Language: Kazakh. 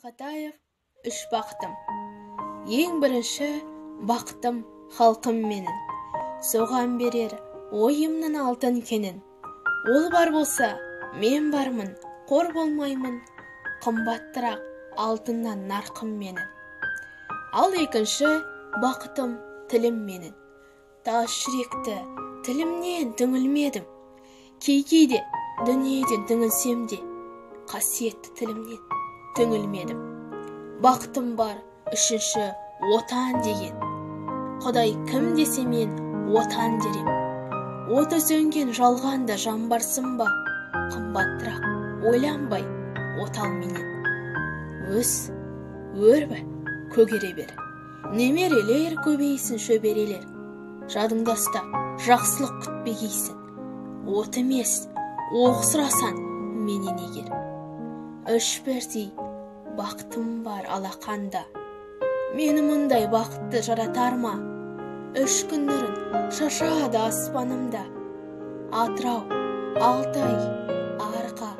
Мақатаев үш бақытым. Ең бірінші бақытым халқым менің. Соған берер ойымның алтын кенін. Ол бар болса, мен бармын, қор болмаймын, қымбаттырақ алтыннан нарқым менің. Ал екінші бақытым тілім менің. Тас жүректі тілімнен түңілмедім. Кейде дүниеден түңілсем де, қасиетті тілімнен түңілмедім. Бақытым бар үшінші отан деген. Құдай кім десе мен отан дерем. Оты сөнген жалғанда жан барсың ба, қымбаттырақ ойланбай отал менен. Өс, өрбі, көгере бер. Немерелер көбейсін шөберелер. Жадыңда ұста, жақсылық күтпегейсін. От емес, оқ сұрасан менен егер. Үш бірдей бақытым бар алақанда. Мені мұндай бақытты жаратар ма? Үш күн нұрын шашады аспанымда. Атырау, Алтай, Арқа,